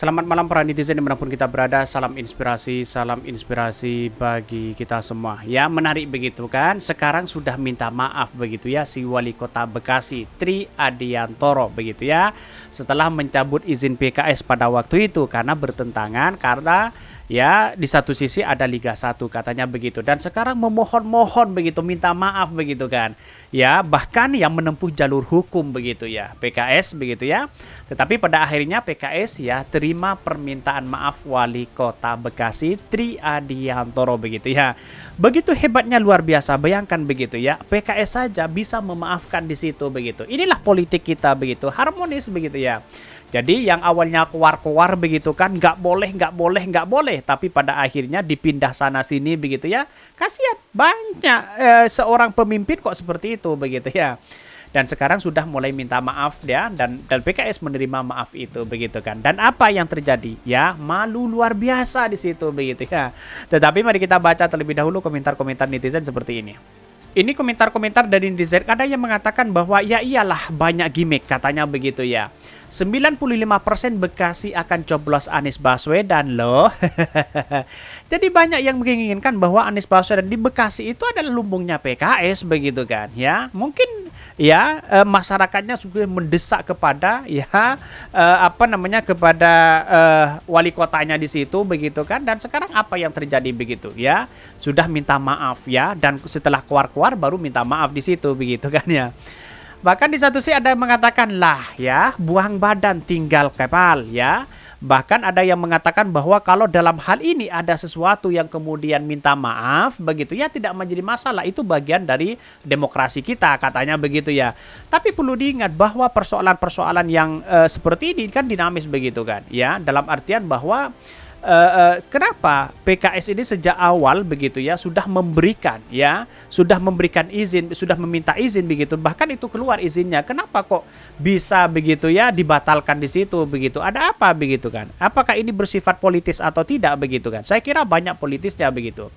Selamat malam para netizen dimanapun kita berada. Salam inspirasi bagi kita semua. Ya menarik begitu kan. Sekarang sudah minta maaf begitu ya si Wali Kota Bekasi Tri Adiantoro begitu ya. Setelah mencabut izin PKS pada waktu itu karena bertentangan karena ya di satu sisi ada Liga 1 katanya begitu. Dan sekarang memohon-mohon begitu minta maaf begitu kan. Ya bahkan yang menempuh jalur hukum begitu ya PKS begitu ya. Tetapi pada akhirnya PKS ya terima permintaan maaf Wali Kota Bekasi Tri Adiantoro begitu ya. Begitu hebatnya luar biasa, bayangkan begitu ya. PKS saja bisa memaafkan di situ begitu. Inilah politik kita begitu, harmonis begitu ya. Jadi yang awalnya keluar-keluar begitu kan, nggak boleh, tapi pada akhirnya dipindah sana sini begitu ya. Kasihan banyak seorang pemimpin kok seperti itu begitu ya. Dan sekarang sudah mulai minta maaf ya, dan PKS menerima maaf itu begitu kan. Dan apa yang terjadi? Ya, malu luar biasa di situ begitu ya. Tetapi mari kita baca terlebih dahulu komentar-komentar netizen seperti ini. Ini komentar-komentar dari netizen, ada yang mengatakan bahwa ya iyalah banyak gimmick katanya begitu ya. 95% Bekasi akan coblos Anies Baswedan loh. Jadi banyak yang menginginkan bahwa Anies Baswedan di Bekasi itu adalah lumbungnya PKS begitu kan ya. Mungkin ya masyarakatnya sudah mendesak kepada ya kepada wali kotanya di situ begitu kan. Dan sekarang apa yang terjadi begitu ya? Sudah minta maaf ya, dan setelah keluar-keluar baru minta maaf di situ begitu kan ya. Bahkan di satu sisi ada yang mengatakan lah ya, buang badan tinggal kepal ya. Bahkan ada yang mengatakan bahwa kalau dalam hal ini ada sesuatu yang kemudian minta maaf begitu ya, tidak menjadi masalah, itu bagian dari demokrasi kita katanya begitu ya. Tapi perlu diingat bahwa persoalan-persoalan yang seperti ini kan dinamis begitu kan ya, dalam artian bahwa kenapa PKS ini sejak awal begitu ya sudah memberikan izin, sudah meminta izin begitu, bahkan itu keluar izinnya, kenapa kok bisa begitu ya dibatalkan di situ begitu, ada apa begitu kan? Apakah ini bersifat politis atau tidak begitu kan? Saya kira banyak politisnya begitu.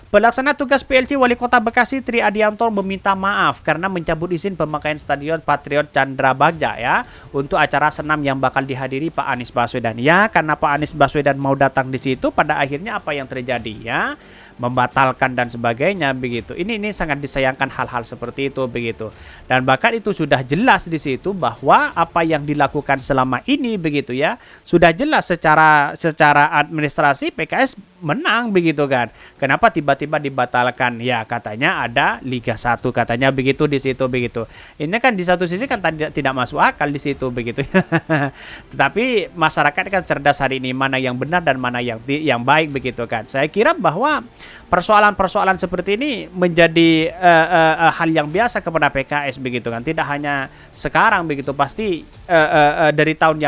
Pelaksana tugas PLC Wali Kota Bekasi Tri Adiantoro meminta maaf karena mencabut izin pemakaian Stadion Patriot Candrabagja ya untuk acara senam yang bakal dihadiri Pak Anies Baswedan. Ya, karena Pak Anies Baswedan mau datang di situ, pada akhirnya apa yang terjadi ya? Membatalkan dan sebagainya begitu. Ini sangat disayangkan hal-hal seperti itu begitu. Dan bahkan itu sudah jelas di situ bahwa apa yang dilakukan selama ini begitu ya, sudah jelas secara administrasi PKS menang begitu kan. Kenapa tiba-tiba dibatalkan? Ya katanya ada Liga 1 katanya begitu di situ begitu. Ini kan di satu sisi kan tidak masuk akal di situ begitu. Tetapi masyarakat kan cerdas hari ini, mana yang benar dan mana yang baik begitu kan. Saya kira bahwa persoalan-persoalan seperti ini menjadi hal yang biasa kepada PKS begitu kan. Tidak hanya sekarang begitu, pasti dari tahun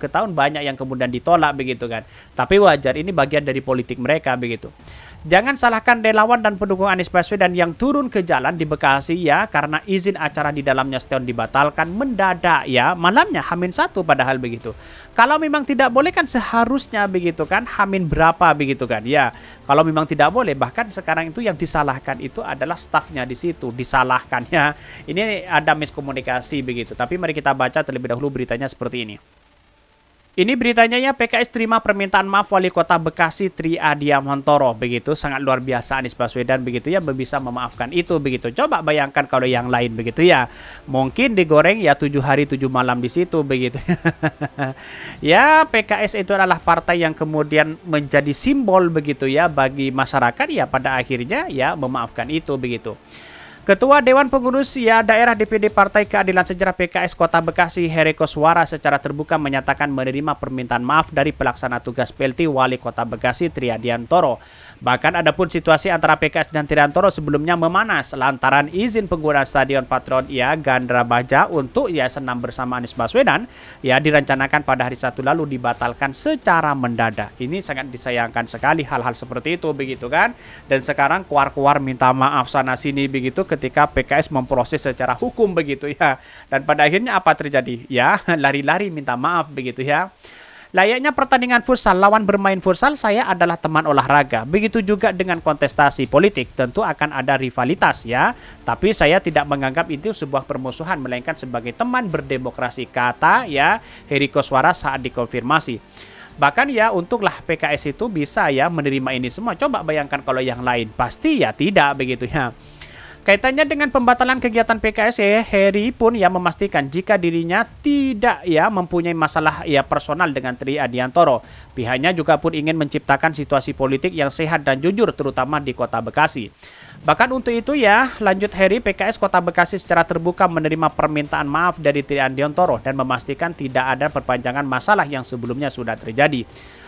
ke tahun banyak yang kemudian ditolak begitu kan. Tapi wajar, ini bagian dari politik mereka begitu. Jangan salahkan relawan dan pendukung Anies Baswedan yang turun ke jalan di Bekasi ya, karena izin acara di dalamnya stadion dibatalkan mendadak ya, malamnya H-1 padahal begitu. Kalau memang tidak boleh kan seharusnya begitu kan H- berapa begitu kan ya. Kalau memang tidak boleh, bahkan sekarang itu yang disalahkan itu adalah stafnya di situ, disalahkan ya. Ini ada miskomunikasi begitu. Tapi mari kita baca terlebih dahulu beritanya seperti ini. Ini beritanya ya, PKS terima permintaan maaf Wali Kota Bekasi Tri Adiantoro begitu, sangat luar biasa Anies Baswedan begitu ya, bisa memaafkan itu begitu. Coba bayangkan kalau yang lain begitu ya, mungkin digoreng ya 7 hari 7 malam di situ begitu. Ya PKS itu adalah partai yang kemudian menjadi simbol begitu ya bagi masyarakat ya, pada akhirnya ya memaafkan itu begitu. Ketua Dewan Pengurus ya Daerah DPD Partai Keadilan Sejahtera PKS Kota Bekasi Heri Koswara secara terbuka menyatakan menerima permintaan maaf dari pelaksana tugas PLT Wali Kota Bekasi Tri Adiantoro. Bahkan adapun situasi antara PKS dan Triantoro sebelumnya memanas lantaran izin penggunaan Stadion Patriot ya Candrabagja untuk ya senam bersama Anies Baswedan ya direncanakan pada hari Sabtu lalu dibatalkan secara mendadak. Ini sangat disayangkan sekali hal-hal seperti itu begitu kan. Dan sekarang keluar-keluar minta maaf sana sini begitu ketika PKS memproses secara hukum begitu ya. Dan pada akhirnya apa terjadi? Ya lari-lari minta maaf begitu ya. Layaknya pertandingan futsal, lawan bermain futsal saya adalah teman olahraga. Begitu juga dengan kontestasi politik, tentu akan ada rivalitas ya. Tapi saya tidak menganggap itu sebuah permusuhan, melainkan sebagai teman berdemokrasi, kata ya Heri Koswara saat dikonfirmasi. Bahkan ya untunglah PKS itu bisa ya menerima ini semua. Coba bayangkan kalau yang lain, pasti ya tidak begitu ya. Kaitannya dengan pembatalan kegiatan PKS, Heri pun ya memastikan jika dirinya tidak ya mempunyai masalah ya personal dengan Tri Adiantoro. Pihaknya juga pun ingin menciptakan situasi politik yang sehat dan jujur terutama di Kota Bekasi. Bahkan untuk itu ya, lanjut Heri, PKS Kota Bekasi secara terbuka menerima permintaan maaf dari Tri Adiantoro dan memastikan tidak ada perpanjangan masalah yang sebelumnya sudah terjadi.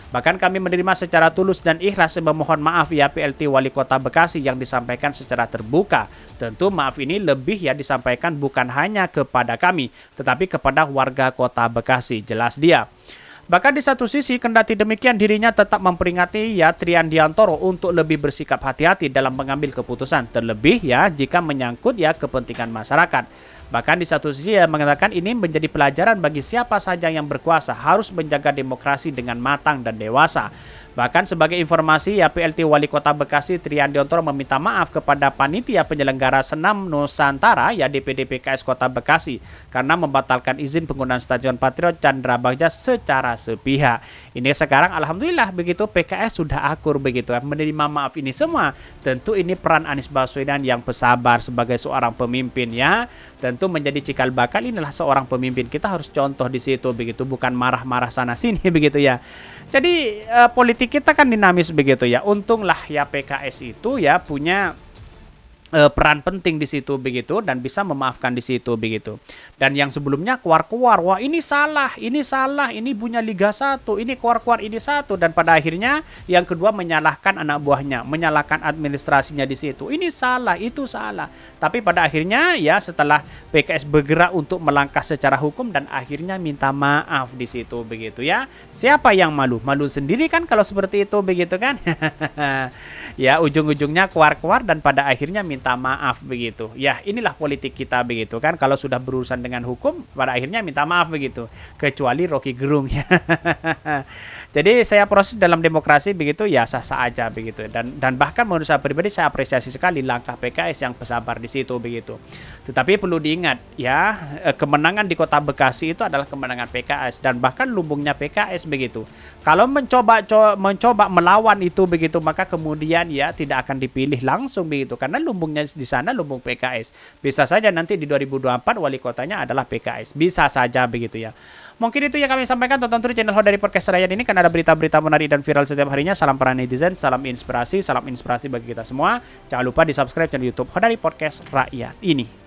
Bahkan kami menerima secara tulus dan ikhlas memohon maaf ya PLT Wali Kota Bekasi yang disampaikan secara terbuka. Tentu maaf ini lebih ya disampaikan bukan hanya kepada kami, tetapi kepada warga Kota Bekasi, jelas dia. Bahkan di satu sisi, kendati demikian dirinya tetap memperingati ya Tri Adiantoro untuk lebih bersikap hati-hati dalam mengambil keputusan, terlebih ya jika menyangkut ya kepentingan masyarakat. Bahkan di satu sisi ia mengatakan ini menjadi pelajaran bagi siapa saja yang berkuasa harus menjaga demokrasi dengan matang dan dewasa. Bahkan sebagai informasi ya PLT Wali Kota Bekasi Tri Adiantoro meminta maaf kepada panitia penyelenggara Senam Nusantara ya DPD PKS Kota Bekasi karena membatalkan izin penggunaan Stadion Patriot Chandra Bagja secara sepihak. Ini sekarang alhamdulillah begitu PKS sudah akur begitu menerima maaf ini semua. Tentu ini peran Anies Baswedan yang bersabar sebagai seorang pemimpin ya. Tentu menjadi cikal bakal inilah seorang pemimpin. Kita harus contoh di situ begitu, bukan marah-marah sana sini begitu ya. Jadi politik kita kan dinamis begitu ya. Untunglah ya PKS itu ya punya peran penting di situ begitu dan bisa memaafkan di situ begitu. Dan yang sebelumnya keluar-keluar, wah ini salah, ini punya Liga 1, ini keluar-keluar ini satu, dan pada akhirnya yang kedua menyalahkan anak buahnya, menyalahkan administrasinya di situ. Ini salah, itu salah. Tapi pada akhirnya ya setelah PKS bergerak untuk melangkah secara hukum dan akhirnya minta maaf di situ begitu ya. Siapa yang malu? Malu sendiri kan kalau seperti itu begitu kan? Ya ujung-ujungnya keluar-keluar dan pada akhirnya minta maaf begitu. Ya inilah politik kita begitu kan. Kalau sudah berurusan dengan hukum pada akhirnya minta maaf begitu. Kecuali Rocky Gerung ya. Jadi saya proses dalam demokrasi begitu ya sah-sah aja begitu. Dan bahkan menurut saya pribadi saya apresiasi sekali langkah PKS yang bersabar di situ begitu. Tetapi perlu diingat ya kemenangan di Kota Bekasi itu adalah kemenangan PKS dan bahkan lumbungnya PKS begitu. Kalau mencoba melawan itu begitu maka kemudian ya tidak akan dipilih langsung begitu karena lumbungnya di sana lumbung PKS. Bisa saja nanti di 2024 wali kotanya adalah PKS. Bisa saja begitu ya. Mungkin itu yang kami sampaikan. Tonton terus channel Ho dari Podcast Rakyat ini karena ada berita-berita menarik dan viral setiap harinya. Salam para netizen, salam inspirasi bagi kita semua. Jangan lupa di subscribe channel YouTube Ho dari Podcast Rakyat ini.